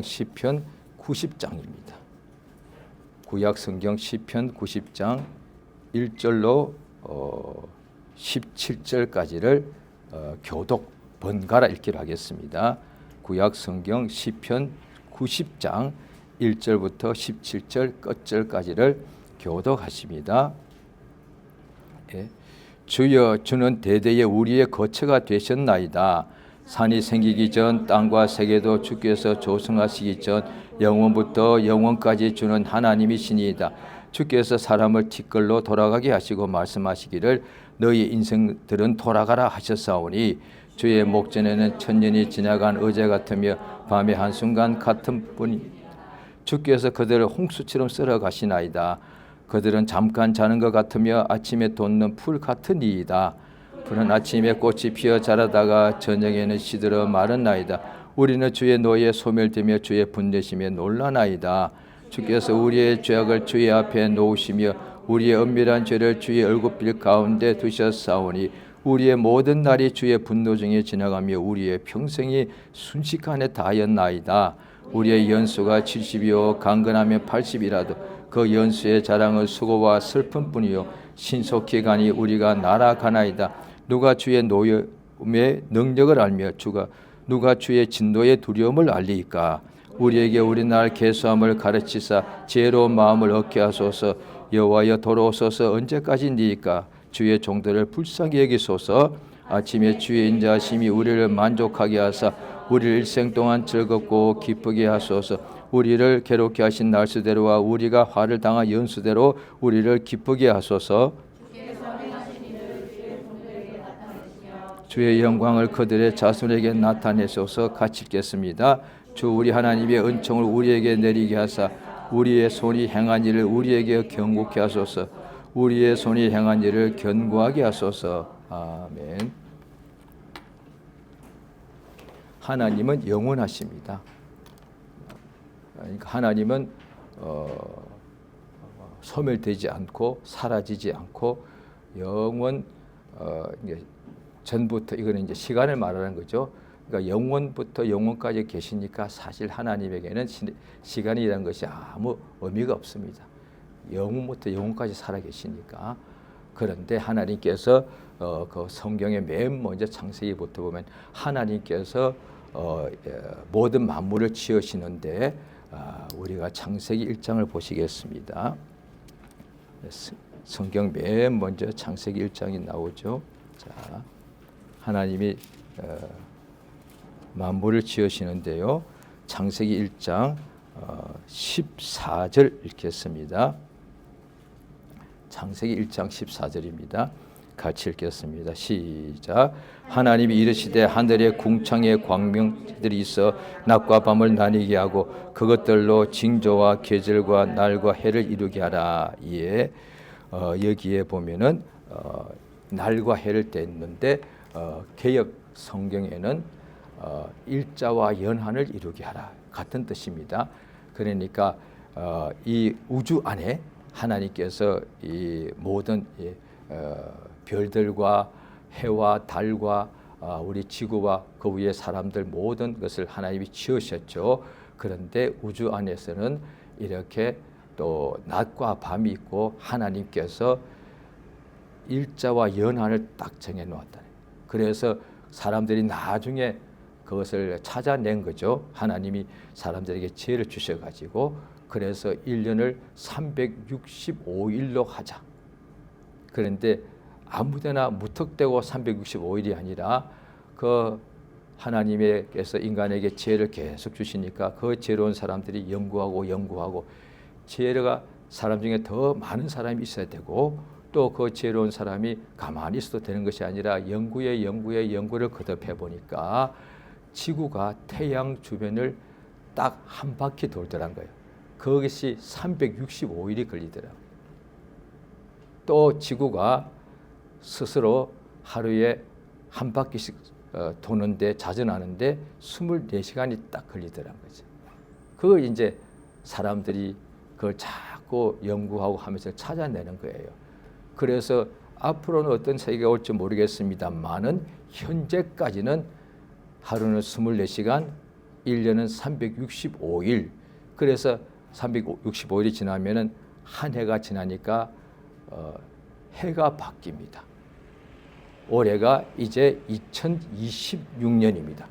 시편 90장입니다. 구약 성경 시편 90장 1절로 17절까지를 교독 번갈아 읽기로 하겠습니다. 구약 성경 시편 90장 1절부터 17절 끝절까지를 교독하십니다. 예. 주여, 주는 대대에 우리의 거처가 되셨나이다. 산이 생기기 전 땅과 세계도 주께서 조성하시기 전 영원부터 영원까지 주는 하나님이시니이다. 주께서 사람을 티끌로 돌아가게 하시고 말씀하시기를 너희 인생들은 돌아가라 하셨사오니 주의 목전에는 천년이 지나간 어제 같으며 밤의 한순간 같은 뿐이 주께서 그들을 홍수처럼 쓸어 가시나이다. 그들은 잠깐 자는 것 같으며 아침에 돋는 풀 같으니이다. 풀은 아침에 꽃이 피어 자라다가 저녁에는 시들어 마르나이다. 우리는 주의 노에 소멸되며 주의 분내심에 놀라나이다. 주께서 우리의 죄악을 주의 앞에 놓으시며 우리의 은밀한 죄를 주의 얼굴빛 가운데 두셨사오니 우리의 모든 날이 주의 분노 중에 지나가며 우리의 평생이 순식간에 다하였나이다. 우리의 연수가 70이요 강건하면 80이라도 그 연수의 자랑은 수고와 슬픔뿐이요 신속히 가니 우리가 날아가나이다. 누가 주의 노염의 능력을 알며 누가 주의 진노의 두려움을 알리이까. 우리에게 우리 날 계수함을 가르치사 지혜로운 마음을 얻게 하소서. 여호와여 돌아오소서. 언제까지니이까. 주의 종들을 불쌍히 여기소서. 아침에 주의 인자하심이 우리를 만족하게 하사 우리를 일생 동안 즐겁고 기쁘게 하소서. 우리를 괴롭게 하신 날수대로와 우리가 화를 당한 연수대로 우리를 기쁘게 하소서. 주의 영광을 그들의 자손에게 나타내소서. 같이 읽겠습니다. 주 우리 하나님의 은총을 우리에게 내리게 하사 우리의 손이 행한 일을 우리에게 경고케 하소서. 우리의 손이 행한 일을 견고하게 하소서. 아멘. 하나님은 영원하십니다. 그러니까 하나님은 소멸되지 않고 사라지지 않고 영원 전부터 이거는 이제 시간을 말하는 거죠. 그러니까 영원부터 영원까지 계시니까 사실 하나님에게는 시간이라는 것이 아무 의미가 없습니다. 영원부터 영원까지 살아 계시니까. 그런데 하나님께서 그 성경에 맨 먼저 창세기부터 보면 하나님께서 모든 만물을 지으시는데 우리가 창세기 1장을 보시겠습니다. 성경 맨 먼저 창세기 1장이 나오죠. 자, 하나님이 만물을 지으시는데요. 창세기 1장 14절 읽겠습니다. 창세기 1장 14절입니다. 같이 읽겠습니다. 시작. 하나님이 이르시되 하늘에 궁창에 광명들이 있어 낮과 밤을 나뉘게 하고 그것들로 징조와 계절과 날과 해를 이루게 하라. 이에 여기에 보면은 날과 해를 뗐는데 개역 성경에는 일자와 연한을 이루게 하라 같은 뜻입니다. 그러니까 이 우주 안에 하나님께서 이 모든 별들과 해와 달과 우리 지구와 그 위에 사람들 모든 것을 하나님이 지으셨죠. 그런데 우주 안에서는 이렇게 또 낮과 밤이 있고 하나님께서 일자와 연한을 딱 정해 놓았다. 그래서 사람들이 나중에 그것을 찾아낸 거죠. 하나님이 사람들에게 지혜를 주셔가지고 그래서 1년을 365일로 하자. 그런데 아무데나 무턱대고 365일이 아니라 그 하나님께서 인간에게 지혜를 계속 주시니까 그 지혜로운 사람들이 연구하고 지혜가 사람 중에 더 많은 사람이 있어야 되고 또 그 지혜로운 사람이 가만히 있어도 되는 것이 아니라 연구를 거듭해 보니까 지구가 태양 주변을 딱 한 바퀴 돌더란 거예요. 그것이 365일이 걸리더라고요. 또 지구가 스스로 하루에 한 바퀴씩 도는데 자전하는데 24시간이 딱 걸리더란 거죠. 그걸 이제 사람들이 그걸 자꾸 연구하고 하면서 찾아내는 거예요. 그래서 앞으로는 어떤 세계가 올지 모르겠습니다만은 현재까지는 하루는 24시간, 1년은 365일. 그래서 365일이 지나면은 한 해가 지나니까 해가 바뀝니다. 올해가 이제 2026년입니다.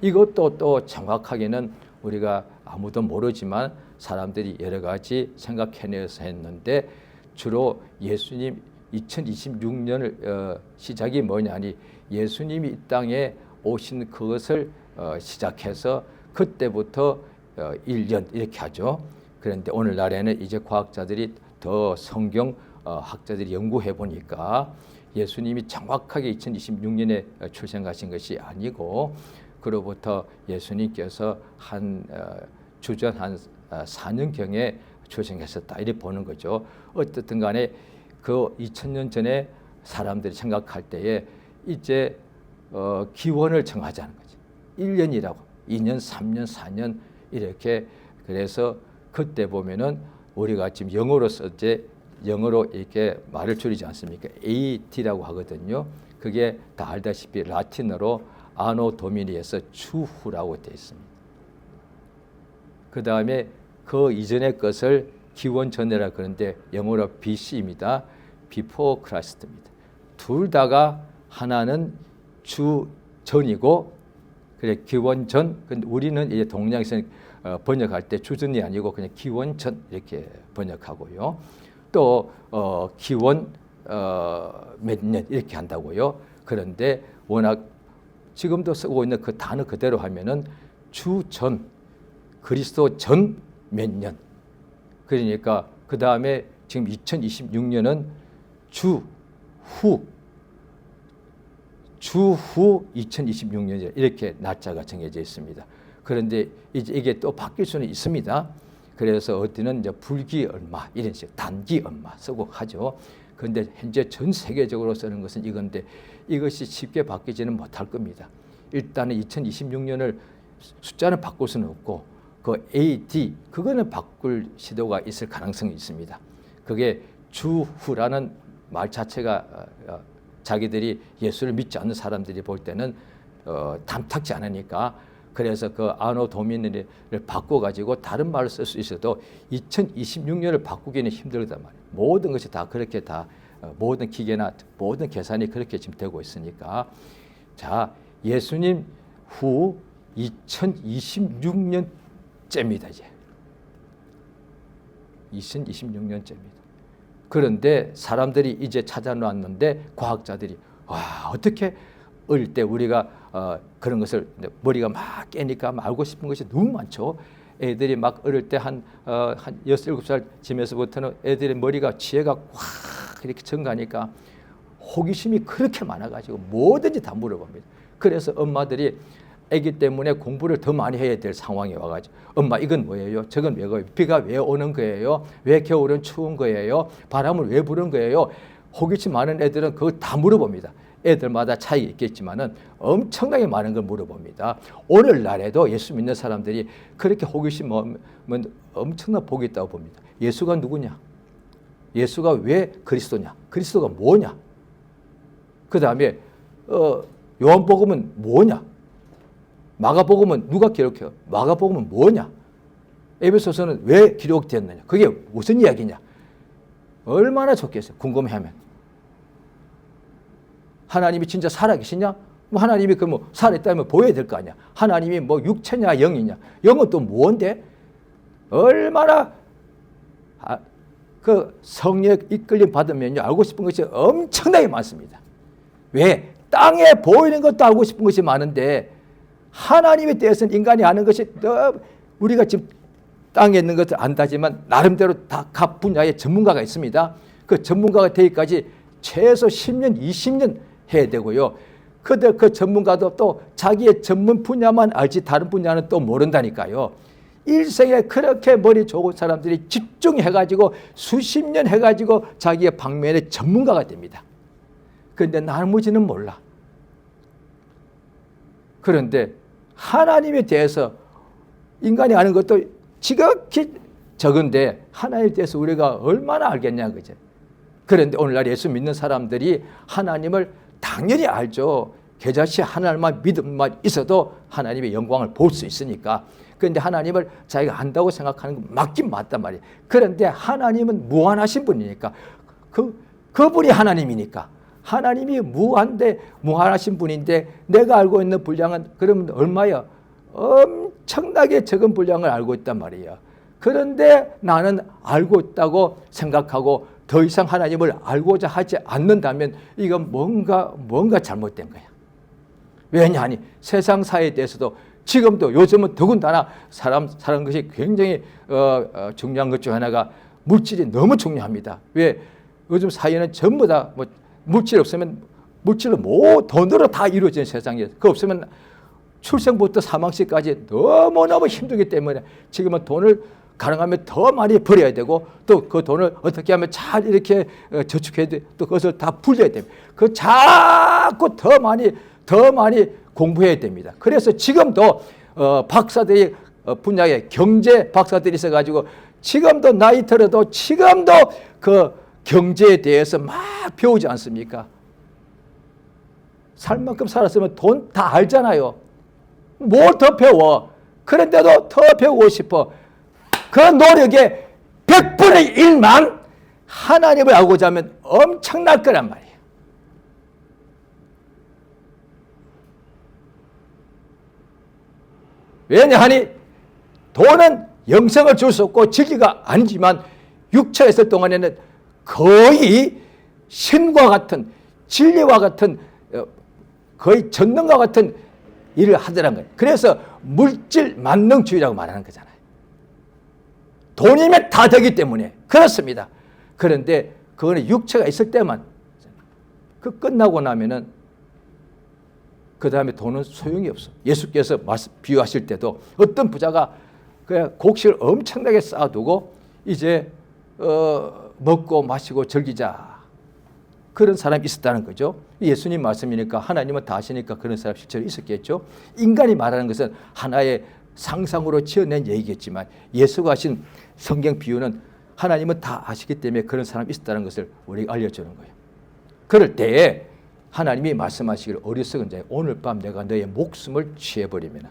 이것도 또 정확하게는 우리가 아무도 모르지만 사람들이 여러 가지 생각해내서 했는데, 주로 예수님 2026년을 시작이 뭐냐니 예수님이 이 땅에 오신 그것을 시작해서 그때부터 1년 이렇게 하죠. 그런데 오늘날에는 이제 과학자들이 더 성경 학자들이 연구해 보니까 예수님이 정확하게 2026년에 출생하신 것이 아니고 그로부터 예수님께서 한 주전 한 4년경에 출생하셨다 이렇게 보는 거죠. 어쨌든 간에 그 2000년 전에 사람들이 생각할 때에 이제 기원을 정하자는 거죠. 1년이라고 2년, 3년, 4년 이렇게. 그래서 그때 보면은 우리가 지금 영어로서 이제 영어로 이렇게 말을 줄이지 않습니까? AD라고 하거든요. 그게 다 알다시피 라틴어로 아노 도미니에서 주후라고 되어 있습니다. 그 다음에 그 이전의 것을 기원 전이라 그러는데 영어로 BC입니다. Before Christ입니다. 둘 다가 하나는 주 전이고 그래 기원 전. 근데 우리는 이제 동양에서는 번역할 때 주전이 아니고 그냥 기원 전 이렇게 번역하고요. 또 기원 몇 년 이렇게 한다고요. 그런데 워낙 지금도 쓰고 있는 그 단어 그대로 하면은 주 전, 그리스도 전 몇 년. 그러니까 그 다음에 지금 2026년은 주 후 2026년이라 이렇게 날짜가 정해져 있습니다. 그런데 이제 이게 또 바뀔 수는 있습니다. 그래서 어디는 이제 불기 얼마 이런 식 단기 얼마 쓰고 하죠. 그런데 현재 전 세계적으로 쓰는 것은 이건데 이것이 쉽게 바뀌지는 못할 겁니다. 일단은 2026년을 숫자는 바꿀 수는 없고 그 AD 그거는 바꿀 시도가 있을 가능성이 있습니다. 그게 주후라는 말 자체가 자기들이 예수를 믿지 않는 사람들이 볼 때는 탐탁지 않으니까 그래서 그 아노 도미니를 바꿔가지고 다른 말을 쓸 수 있어도 2026년을 바꾸기는 힘들단 말이에요. 모든 것이 다 그렇게 다 모든 기계나 모든 계산이 그렇게 지금 되고 있으니까 자 예수님 후 2026년째입니다. 이제 2026년째입니다. 그런데 사람들이 이제 찾아놨는데 과학자들이 와 어떻게 어릴 때 우리가 그런 것을 머리가 막 깨니까 알고 싶은 것이 너무 많죠. 애들이 막 어릴 때 한 6, 7살 쯤에서부터는 애들의 머리가 지혜가 확 이렇게 증가하니까 호기심이 그렇게 많아가지고 뭐든지 다 물어봅니다. 그래서 엄마들이 아기 때문에 공부를 더 많이 해야 될 상황에 와가지고 엄마 이건 뭐예요? 저건 왜요? 비가 왜 오는 거예요? 왜 겨울은 추운 거예요? 바람을 왜 부는 거예요? 호기심 많은 애들은 그거 다 물어봅니다. 애들마다 차이 있겠지만은 엄청나게 많은 걸 물어봅니다. 오늘날에도 예수 믿는 사람들이 그렇게 호기심 엄청난 복이 있다고 봅니다. 예수가 누구냐? 예수가 왜 그리스도냐? 그리스도가 뭐냐? 그 다음에 요한복음은 뭐냐? 마가복음은 누가 기록해요? 마가복음은 뭐냐? 에베소서는 왜 기록되었느냐? 그게 무슨 이야기냐? 얼마나 좋겠어요. 궁금해하면. 하나님이 진짜 살아계시냐? 뭐 하나님이 그 뭐 살아있다면 보여야 될 거 아니야. 하나님이 뭐 육체냐 영이냐? 영은 또 뭔데? 얼마나 그 성령 이끌림 받으면요 알고 싶은 것이 엄청나게 많습니다. 왜? 땅에 보이는 것도 알고 싶은 것이 많은데 하나님에 대해서는 인간이 아는 것이 우리가 지금 땅에 있는 것을 안다지만 나름대로 다 각 분야의 전문가가 있습니다. 그 전문가가 되기까지 최소 10년, 20년 해야 되고요. 그런데 그 전문가도 또 자기의 전문 분야만 알지 다른 분야는 또 모른다니까요. 일생에 그렇게 머리 좋은 사람들이 집중해가지고 수십 년 해가지고 자기의 방면의 전문가가 됩니다. 그런데 나머지는 몰라. 그런데 하나님에 대해서 인간이 아는 것도 지극히 적은데 하나님에 대해서 우리가 얼마나 알겠냐 그죠. 그런데 오늘날 예수 믿는 사람들이 하나님을 당연히 알죠. 겨자씨 하나님만 믿음만 있어도 하나님의 영광을 볼 수 있으니까. 그런데 하나님을 자기가 안다고 생각하는 건 맞긴 맞단 말이에요. 그런데 하나님은 무한하신 분이니까, 그분이 하나님이니까, 하나님이 무한하신 분인데 내가 알고 있는 분량은 그러면 얼마야? 엄청나게 적은 분량을 알고 있단 말이에요. 그런데 나는 알고 있다고 생각하고 더 이상 하나님을 알고자 하지 않는다면 이건 뭔가 잘못된 거야. 왜냐하니 세상 사회에 대해서도 지금도 요즘은 더군다나 사람 사는 것이 굉장히 중요한 것 중 하나가 물질이 너무 중요합니다. 왜? 요즘 사회는 전부 다 뭐 물질 없으면 물질로 돈으로 다 이루어진 세상이에요. 그거 없으면 출생부터 사망시까지 너무너무 힘들기 때문에 지금은 돈을 가능하면 더 많이 벌어야 되고 또 그 돈을 어떻게 하면 잘 이렇게 저축해야 돼. 또 그것을 다 불려야 됩니다. 그 자꾸 더 많이 공부해야 됩니다. 그래서 지금도 박사들이 분야에 경제 박사들이 있어가지고 지금도 나이 들어도 지금도 그 경제에 대해서 막 배우지 않습니까? 살 만큼 살았으면 돈 다 알잖아요. 뭘 더 배워? 그런데도 더 배우고 싶어. 그 노력의 100분의 1만 하나님을 알고자 하면 엄청날 거란 말이에요. 왜냐하니 돈은 영생을 줄 수 없고 진리가 아니지만 육체에 있을 동안에는 거의 신과 같은 진리와 같은 거의 전능과 같은 일을 하더란 거예요. 그래서 물질 만능주의라고 말하는 거잖아요. 돈이면 다 되기 때문에 그렇습니다. 그런데 그거는 육체가 있을 때만, 그 끝나고 나면은 그 다음에 돈은 소용이 없어. 예수께서 비유하실 때도 어떤 부자가 그냥 곡식을 엄청나게 쌓아두고 이제 먹고 마시고 즐기자, 그런 사람이 있었다는 거죠. 예수님 말씀이니까 하나님은 다 아시니까 그런 사람 실제로 있었겠죠. 인간이 말하는 것은 하나의 상상으로 지어낸 얘기겠지만 예수가 하신 성경 비유는 하나님은 다 아시기 때문에 그런 사람이 있었다는 것을 우리가 알려주는 거예요. 그럴 때에 하나님이 말씀하시기를 어리석은 자여 오늘 밤 내가 너의 목숨을 취해버리면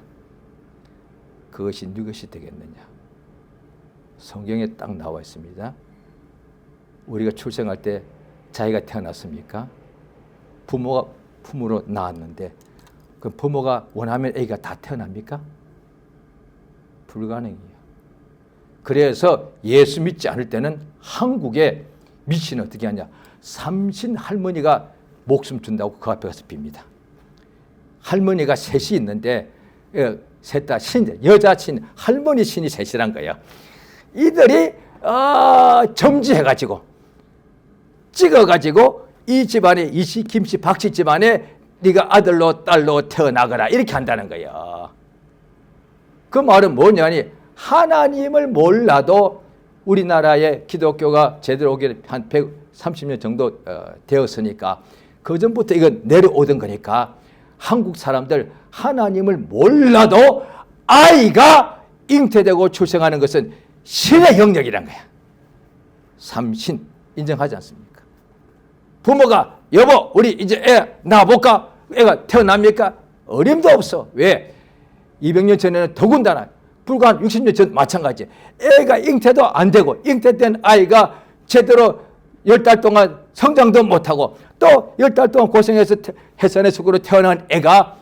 그것이 네 것이 되겠느냐. 성경에 딱 나와 있습니다. 우리가 출생할 때 자기가 태어났습니까? 부모가 품으로 낳았는데 그 부모가 원하면 아기가 다 태어납니까? 불가능해요. 그래서 예수 믿지 않을 때는 한국에 미신은 어떻게 하냐. 삼신 할머니가 목숨 준다고 그 앞에 가서 빕니다. 할머니가 셋이 있는데 셋 다 신, 여자 신, 할머니 신이 셋이란 거예요. 이들이 점지해가지고 찍어가지고 이 집안에 이씨, 김씨, 박씨 집안에 네가 아들로 딸로 태어나거라 이렇게 한다는 거예요. 그 말은 뭐냐니 하나님을 몰라도 우리나라의 기독교가 제대로 오기 한 130년 정도 되었으니까 그 전부터 이건 내려오던 거니까 한국 사람들 하나님을 몰라도 아이가 잉태되고 출생하는 것은 신의 영역이란 거야. 삼신 인정하지 않습니까? 부모가 여보 우리 이제 애 낳아볼까? 애가 태어납니까? 어림도 없어. 왜? 200년 전에는 더군다나 불과 한 60년 전 마찬가지. 애가 잉태도 안 되고 잉태된 아이가 제대로 10달 동안 성장도 못하고 또 10달 동안 고생해서 해산의 속으로 태어난 애가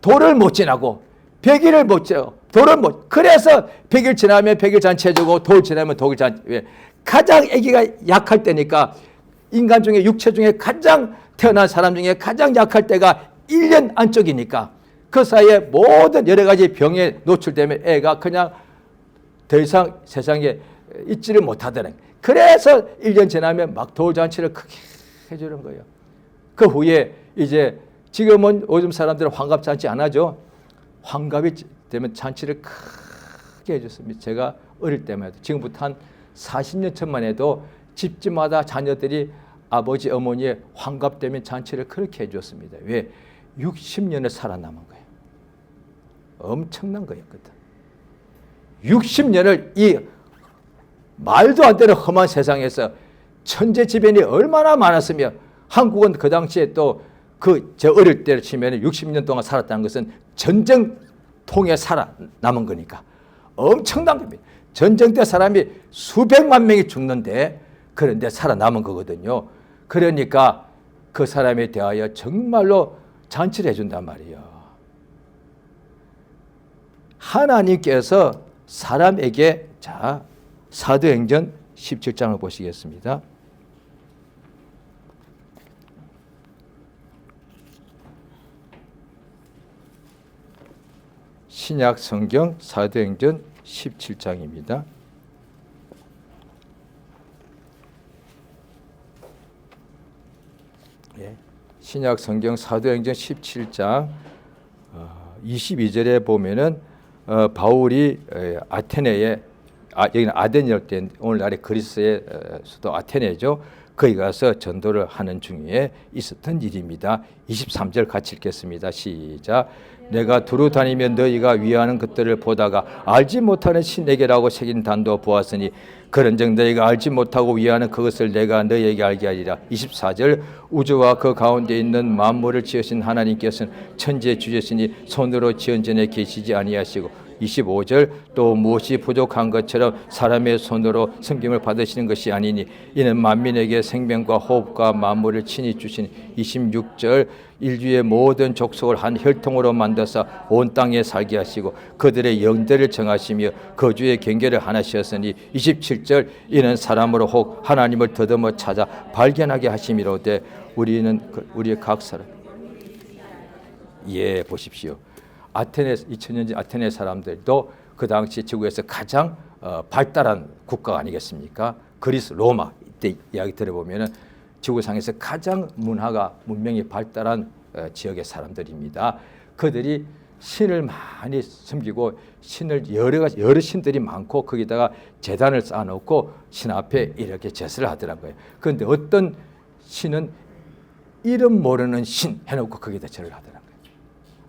돌을 못 지나고 100일을 못 지나고 돌을 못, 그래서 100일 지나면 100일 잔치해주고 돌 지나면 돌 잔치. 왜? 가장 아기가 약할 때니까 인간 중에 육체 중에 가장 태어난 사람 중에 가장 약할 때가 1년 안쪽이니까 그 사이에 모든 여러 가지 병에 노출되면 애가 그냥 더 이상 세상에 있지를 못하더래. 그래서 1년 지나면 막 돌잔치를 크게 해주는 거예요. 그 후에 이제 지금은 요즘 사람들은 환갑잔치 안 하죠. 환갑이 되면 잔치를 크게 해줬습니다. 제가 어릴 때만 해도 지금부터 한 40년 전만 해도 집집마다 자녀들이 아버지 어머니의 환갑되면 잔치를 그렇게 해줬습니다. 왜? 60년을 살아남은 거예요. 엄청난 거였거든. 60년을 이 말도 안 되는 험한 세상에서 천재지변이 얼마나 많았으며 한국은 그 당시에 또 저 어릴 때 치면 60년 동안 살았다는 것은 전쟁통에 살아남은 거니까 엄청난 겁니다. 전쟁 때 사람이 수백만 명이 죽는데 그런데 살아남은 거거든요. 그러니까 그 사람에 대하여 정말로 잔치를 해준단 말이에요. 하나님께서 사람에게, 자, 사도행전 17장을 보시겠습니다. 신약 성경 사도행전 17장입니다. 신약 성경 사도행전 17장 22절에 보면은 바울이 아테네에, 여기는 아덴이랄 때 오늘날의 그리스의 수도 아테네죠. 거기 가서 전도를 하는 중에 있었던 일입니다. 23절 같이 읽겠습니다. 시작. 내가 두루 다니며 너희가 위하는 것들을 보다가 알지 못하는 신에게라고 새긴 단도 보았으니 그런즉 너희가 알지 못하고 위하는 그것을 내가 너희에게 알게 하리라. 24절. 우주와 그 가운데 있는 만물을 지으신 하나님께서는 천지의 주제시니 손으로 지은 전에 계시지 아니하시고 25절. 또 무엇이 부족한 것처럼 사람의 손으로 섬김을 받으시는 것이 아니니 이는 만민에게 생명과 호흡과 만물을 친히 주시니 26절. 인류의 모든 족속을 한 혈통으로 만드사 온 땅에 살게 하시고 그들의 영대를 정하시며 거주의 경계를 하나시었으니 27절. 이는 사람으로 혹 하나님을 더듬어 찾아 발견하게 하심이로되 우리는 우리의 각 사람, 예, 보십시오. 아테네 2000년 전 아테네 사람들도 그 당시 지구에서 가장 발달한 국가가 아니겠습니까? 그리스, 로마 이때 이야기 들어보면은 지구상에서 가장 문명이 발달한 지역의 사람들입니다. 그들이 신을 많이 섬기고 신을 여러 신들이 많고 거기다가 제단을 쌓아놓고 신 앞에 이렇게 제사를 하더라고요. 그런데 어떤 신은 이름 모르는 신 해놓고 거기다 절을 하더라고요.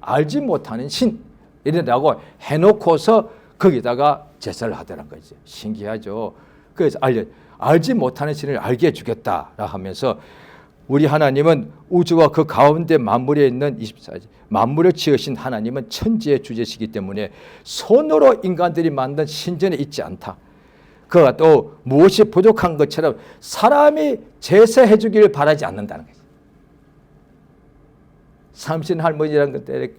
알지 못하는 신 이래라고 해놓고서 거기다가 제사를 하더란 거죠. 신기하죠. 그래서 알지 못하는 신을 알게 해주겠다라 하면서 우리 하나님은 우주와 그 가운데 만물에 있는 24절 만물을 지으신 하나님은 천지의 주제시기 때문에 손으로 인간들이 만든 신전에 있지 않다. 그가 또 무엇이 부족한 것처럼 사람이 제사해 주기를 바라지 않는다는 거죠. 삼신 할머니라는 것들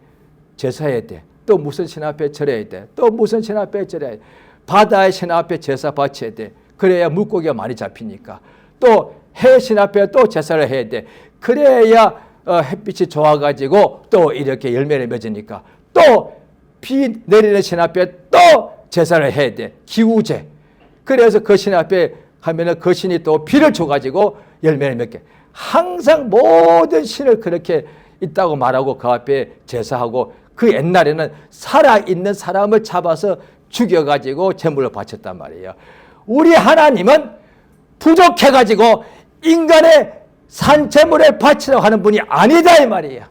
제사해야 돼. 또 무슨 신 앞에 절해야 돼. 또 무슨 신 앞에 절해야 돼. 바다의 신 앞에 제사 바쳐야 돼. 그래야 물고기가 많이 잡히니까. 또 해신 앞에 또 제사를 해야 돼. 그래야 햇빛이 좋아가지고 또 이렇게 열매를 맺으니까. 또 비 내리는 신 앞에 또 제사를 해야 돼. 기우제. 그래서 그 신 앞에 하면은 그 신이 또 비를 줘가지고 열매를 맺게. 항상 모든 신을 그렇게 있다고 말하고 그 앞에 제사하고 그 옛날에는 살아있는 사람을 잡아서 죽여가지고 제물을 바쳤단 말이에요. 우리 하나님은 부족해가지고 인간의 산제물을 바치려고 하는 분이 아니다 이 말이에요.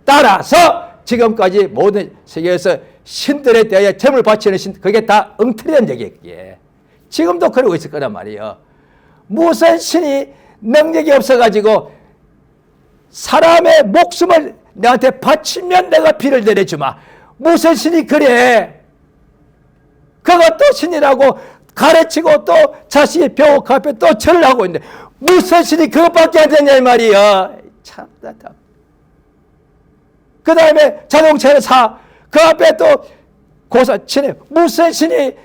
따라서 지금까지 모든 세계에서 신들에 대해 제물 바치는 신 그게 다 엉터리란 얘기예요. 지금도 그러고 있을 거란 말이에요. 무슨 신이 능력이 없어가지고 사람의 목숨을 내한테 바치면 내가 비를 내려주마. 무슨 신이 그래? 그것도 신이라고 가르치고 또 자신이 벽 앞에 또 절을 하고 있는데 무슨 신이 그것밖에 안 되냐 이 말이야. 참 답답. 그 다음에 자동차를 사. 그 앞에 또 고사 치네. 무슨 신이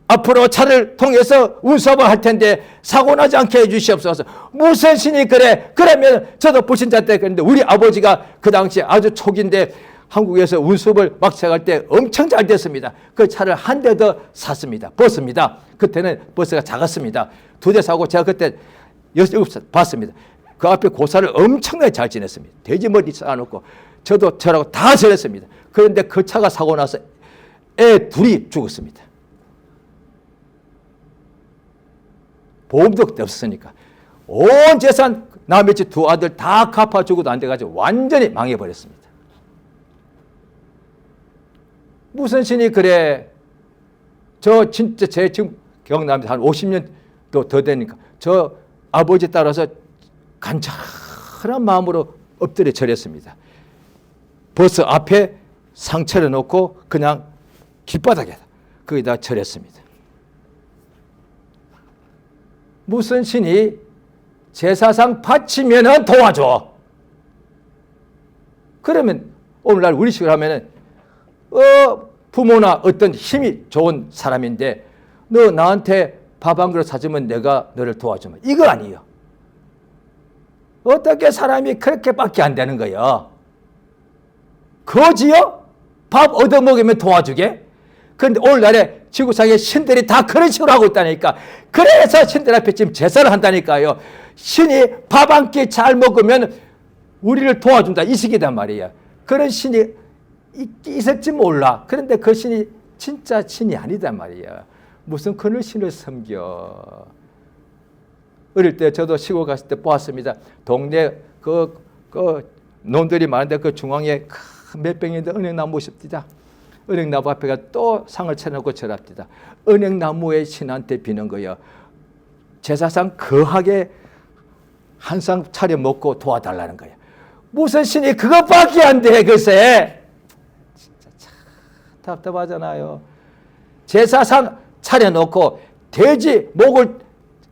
앞으로 차를 통해서 운송을 할 텐데 사고 나지 않게 해주시옵소서. 무슨 신이 그래? 그러면 저도 불신자 때 그랬는데 우리 아버지가 그 당시 아주 초기인데 한국에서 운송을 막 시작할 때 엄청 잘 됐습니다. 그 차를 한 대 더 샀습니다. 버스입니다. 그때는 버스가 작았습니다. 2대 사고 제가 그때 6살 봤습니다. 그 앞에 고사를 엄청나게 잘 지냈습니다. 돼지머리 쌓아놓고 저도 저라고 다 지냈습니다. 그런데 그 차가 사고 나서 애 둘이 죽었습니다. 보험도 그때 없었으니까 온 재산 남의 집 2 아들 다 갚아주고도 안 돼가지고 완전히 망해버렸습니다. 무슨 신이 그래? 저 진짜 제 지금 기억납니다. 한 50년 더 되니까 저 아버지 따라서 간절히 편한 마음으로 엎드려 절했습니다. 버스 앞에 상처를 놓고 그냥 길바닥에 거기다 절했습니다. 무슨 신이 제사상 바치면은 도와줘. 그러면 오늘날 우리식으로 하면은 부모나 어떤 힘이 좋은 사람인데 너 나한테 밥 한 그릇 사주면 내가 너를 도와주면 이거 아니에요. 어떻게 사람이 그렇게밖에 안 되는 거예요? 거지요? 밥 얻어먹으면 도와주게? 그런데 오늘날에 지구상의 신들이 다 그런 식으로 하고 있다니까. 그래서 신들 앞에 지금 제사를 한다니까요. 신이 밥 한 끼 잘 먹으면 우리를 도와준다 이 식이단 말이에요. 그런 신이 있을지 몰라. 그런데 그 신이 진짜 신이 아니단 말이에요. 무슨 그런 신을 섬겨. 어릴 때 저도 시골 갔을 때 보았습니다. 동네 그 논들이 많은데 그 중앙에 큰 몇 병인데 은행나무 있습니다. 은행나무 앞에가 또 상을 차려놓고 절합니다. 은행나무의 신한테 비는 거예요. 제사상 거하게 한 상 차려 먹고 도와달라는 거예요. 무슨 신이 그것밖에 안 돼, 글쎄. 진짜 참 답답하잖아요. 제사상 차려놓고 돼지 목을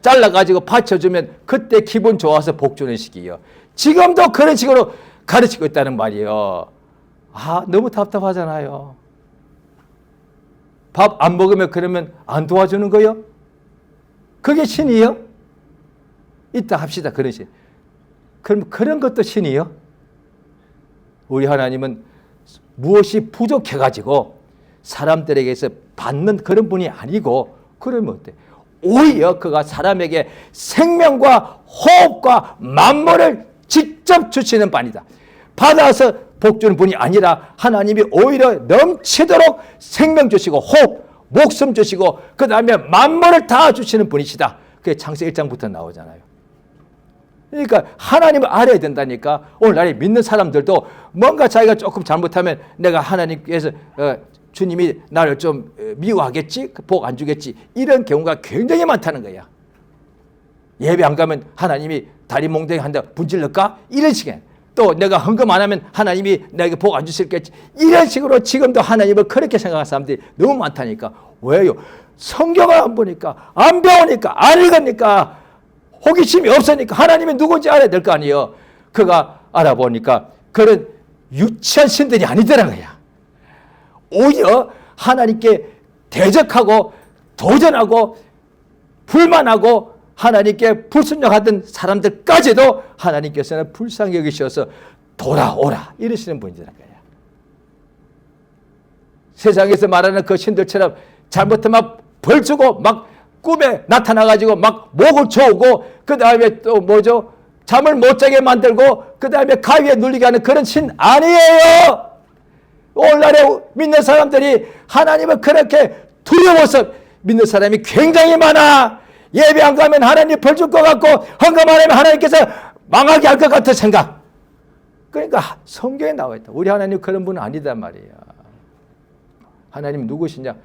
잘라가지고 바쳐주면 그때 기분 좋아서 복 주는 식이에요. 지금도 그런 식으로 가르치고 있다는 말이에요. 아, 너무 답답하잖아요. 밥 안 먹으면 그러면 안 도와주는 거요? 그게 신이요? 이따 합시다, 그런 신. 그럼 그런 것도 신이요? 우리 하나님은 무엇이 부족해가지고 사람들에게서 받는 그런 분이 아니고, 그러면 어때? 오히려 그가 사람에게 생명과 호흡과 만물을 직접 주시는 분이다. 받아서 복 주는 분이 아니라 하나님이 오히려 넘치도록 생명 주시고 호흡, 목숨 주시고 그 다음에 만물을 다 주시는 분이시다. 그게 창세기 1장부터 나오잖아요. 그러니까 하나님을 알아야 된다니까. 오늘날에 믿는 사람들도 뭔가 자기가 조금 잘못하면 내가 하나님께서 주님이 나를 좀 미워하겠지? 복 안 주겠지? 이런 경우가 굉장히 많다는 거야. 예배 안 가면 하나님이 다리 몽둥이 한다 분질를까? 이런 식의. 또 내가 헌금 안 하면 하나님이 나에게 복 안 주실겠지? 이런 식으로 지금도 하나님을 그렇게 생각하는 사람들이 너무 많다니까. 왜요? 성경을 안 보니까, 안 배우니까, 안 읽으니까, 호기심이 없으니까 하나님이 누군지 알아야 될 거 아니에요. 그가 알아보니까 그런 유치한 신들이 아니더라는 거야. 오히려 하나님께 대적하고 도전하고 불만하고 하나님께 불순종하던 사람들까지도 하나님께서는 불쌍히 여기셔서 돌아오라 이러시는 분이라는 거예요. 세상에서 말하는 그 신들처럼 잘못하면 벌 주고 막 꿈에 나타나가지고 막 목을 조우고 그 다음에 또 뭐죠? 잠을 못 자게 만들고 그 다음에 가위에 눌리게 하는 그런 신 아니에요. 오늘날에 믿는 사람들이 하나님을 그렇게 두려워서 믿는 사람이 굉장히 많아. 예배 안 가면 하나님 벌 줄 것 같고 헌금 안 하면 하나님께서 망하게 할 것 같은 생각. 그러니까 성경에 나와 있다. 우리 하나님 그런 분은 아니단 말이야. 하나님 누구시냐?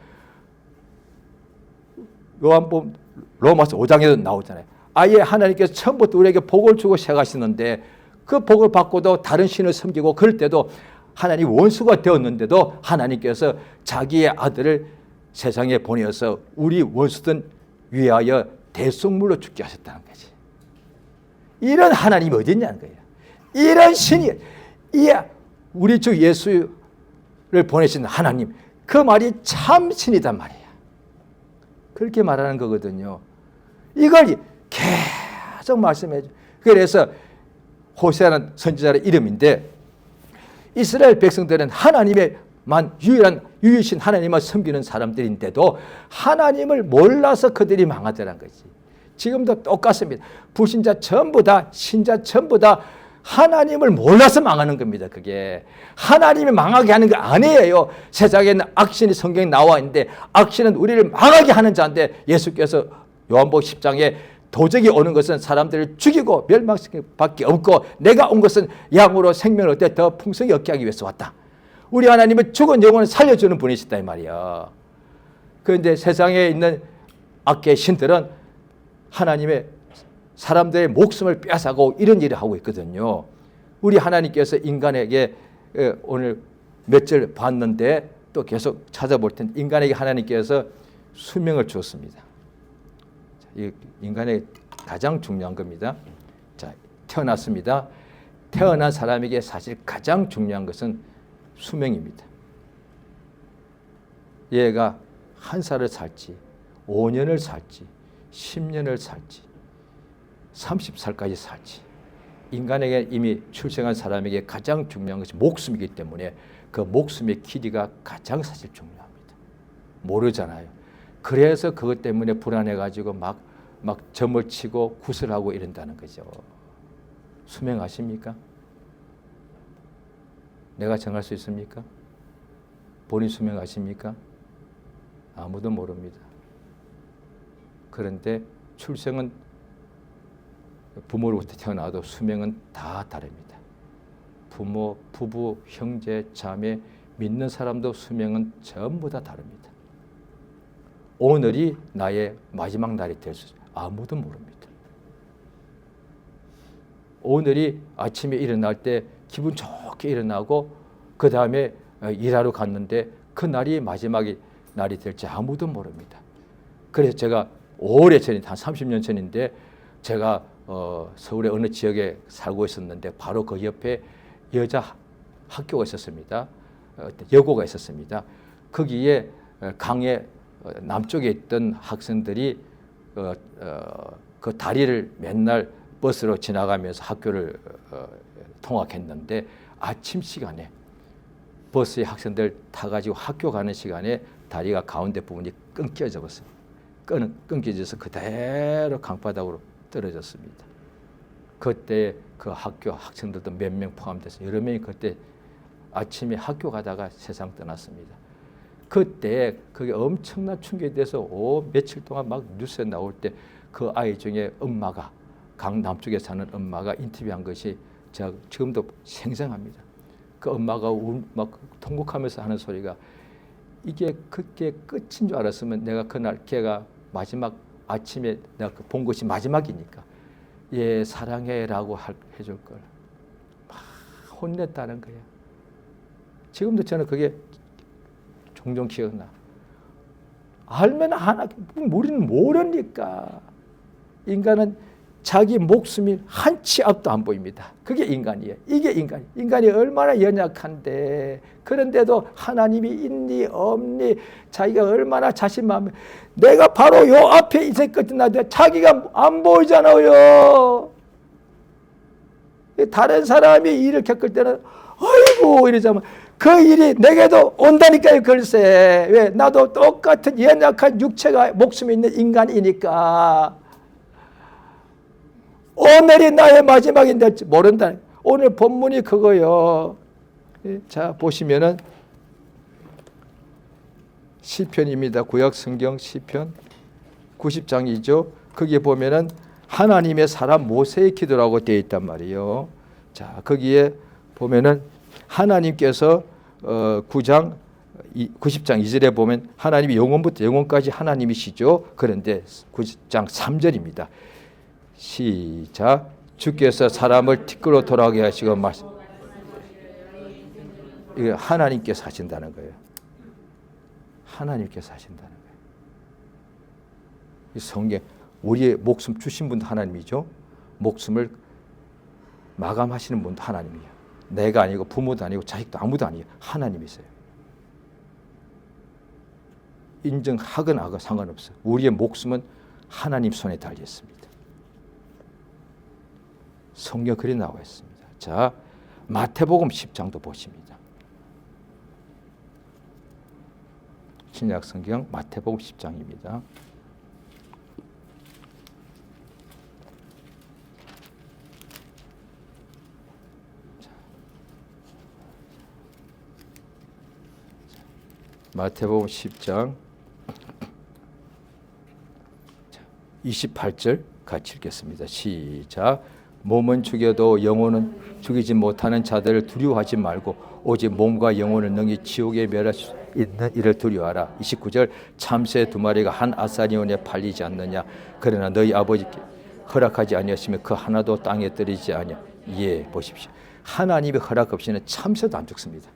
요한복음 로마서 5장에도 나오잖아요. 아예 하나님께서 처음부터 우리에게 복을 주고 시작하시는데 그 복을 받고도 다른 신을 섬기고 그럴 때도 하나님 원수가 되었는데도 하나님께서 자기의 아들을 세상에 보내어서 우리 원수들 위하여 대속물로 죽게 하셨다는 거지. 이런 하나님이 어디 있냐는 거예요. 이런 신이 우리 주 예수를 보내신 하나님, 그 말이 참 신이단 말이에요. 그렇게 말하는 거거든요. 이걸 계속 말씀해 줘. 그래서 호세아는 선지자의 이름인데 이스라엘 백성들은 하나님의만 유일신 하나님을 섬기는 사람들인데도 하나님을 몰라서 그들이 망하더란 거지. 지금도 똑같습니다. 불신자 전부 다, 신자 전부 다 하나님을 몰라서 망하는 겁니다. 그게 하나님이 망하게 하는 게 아니에요. 세상에는 악신이 성경에 나와 있는데 악신은 우리를 망하게 하는 자인데 예수께서 요한복음 10장에 도적이 오는 것은 사람들을 죽이고 멸망시킬 밖에 없고 내가 온 것은 양으로 생명을 얻되 더 풍성히 얻게 하기 위해서 왔다. 우리 하나님은 죽은 영혼을 살려주는 분이시다 이 말이야. 그런데 세상에 있는 악계의 신들은 하나님의 사람들의 목숨을 빼앗아가고 이런 일을 하고 있거든요. 우리 하나님께서 인간에게 오늘 몇 절 봤는데 또 계속 찾아볼 텐데 인간에게 하나님께서 수명을 주었습니다. 이 인간의 가장 중요한 겁니다. 자, 태어났습니다. 태어난 사람에게 사실 가장 중요한 것은 수명입니다. 얘가 한 살을 살지 5년을 살지 10년을 살지 30살까지 살지 인간에게 이미 출생한 사람에게 가장 중요한 것이 목숨이기 때문에 그 목숨의 길이가 가장 사실 중요합니다. 모르잖아요. 그래서 그것 때문에 불안해가지고 막 점을 치고 구슬하고 이런다는 거죠. 수명하십니까? 내가 정할 수 있습니까? 본인 수명하십니까? 아무도 모릅니다. 그런데 출생은 부모로부터 태어나도 수명은 다 다릅니다. 부모, 부부, 형제, 자매, 믿는 사람도 수명은 전부 다 다릅니다. 오늘이 나의 마지막 날이 될 수 있어요. 아무도 모릅니다. 오늘이 아침에 일어날 때 기분 좋게 일어나고 그 다음에 일하러 갔는데 그 날이 마지막 날이 될지 아무도 모릅니다. 그래서 제가 오래 전에 한 30년 전인데 제가 서울의 어느 지역에 살고 있었는데 바로 그 옆에 여자 학교가 있었습니다. 여고가 있었습니다. 거기에 강의 남쪽에 있던 학생들이 그 다리를 맨날 버스로 지나가면서 학교를 통학했는데 아침 시간에 버스에 학생들 타가지고 학교 가는 시간에 다리가 가운데 부분이 끊겨져 버렸어요. 끊겨져서 그대로 강바닥으로 떨어졌습니다. 그때 그 학교 학생들도 몇 명 포함돼서 여러 명이 그때 아침에 학교 가다가 세상 떠났습니다. 그때 그게 엄청난 충격이 돼서 며칠 동안 막 뉴스에 나올 때 그 아이 중에 엄마가 강남쪽에 사는 엄마가 인터뷰한 것이 제가 지금도 생생합니다. 그 엄마가 막 통곡하면서 하는 소리가 이게 그게 끝인 줄 알았으면 내가 그날 걔가 마지막 아침에 내가 본 것이 마지막이니까 예 사랑해라고 해줄 걸 막 혼냈다는 거야. 지금도 저는 그게 종종 기억나. 알면 하나 우리는 모르니까. 인간은 자기 목숨이 한 치 앞도 안 보입니다. 그게 인간이에요. 이게 인간이에요. 인간이 얼마나 연약한데 그런데도 하나님이 있니 없니 자기가 얼마나 자신만면 내가 바로 요 앞에 있을 것 같은데 자기가 안 보이잖아요. 다른 사람이 일을 겪을 때는 아이고 이러자면 그 일이 내게도 온다니까요. 글쎄 왜 나도 똑같은 연약한 육체가 목숨이 있는 인간이니까 오늘이 나의 마지막인데 모른다. 오늘 본문이 그거요. 자 보시면은 시편입니다. 구약 성경 시편 90장이죠. 거기에 보면은 하나님의 사람 모세의 기도라고 되어 있단 말이에요. 자 거기에 보면은 하나님께서 90장 2절에 보면 하나님이 영원부터 영원까지 하나님이시죠. 그런데 90장 3절입니다. 시작. 주께서 사람을 티끌로 돌아가게 하시고 말씀. 이게 하나님께서 하신다는 거예요. 하나님께서 하신다는 거예요. 이 성경 우리의 목숨 주신 분도 하나님이죠. 목숨을 마감하시는 분도 하나님이에요. 내가 아니고 부모도 아니고 자식도 아무도 아니에요. 하나님이세요. 인정하거나 상관없어요. 우리의 목숨은 하나님 손에 달려 있습니다. 성경 글이 나와 있습니다. 자, 마태복음 10장도 보십니다. 신약 성경 마태복음 10장입니다. 마태복음 10장 28절 같이 읽겠습니다. 시작. 몸은 죽여도 영혼은 죽이지 못하는 자들을 두려워하지 말고 오직 몸과 영혼을 능히 지옥에 멸할 수 있는 이를 두려워하라. 29절 참새 두 마리가 한 아사리온에 팔리지 않느냐. 그러나 너희 아버지께 허락하지 아니하시면 그 하나도 땅에 떨어지지 아니하. 예, 보십시오. 하나님의 허락 없이는 참새도 안 죽습니다.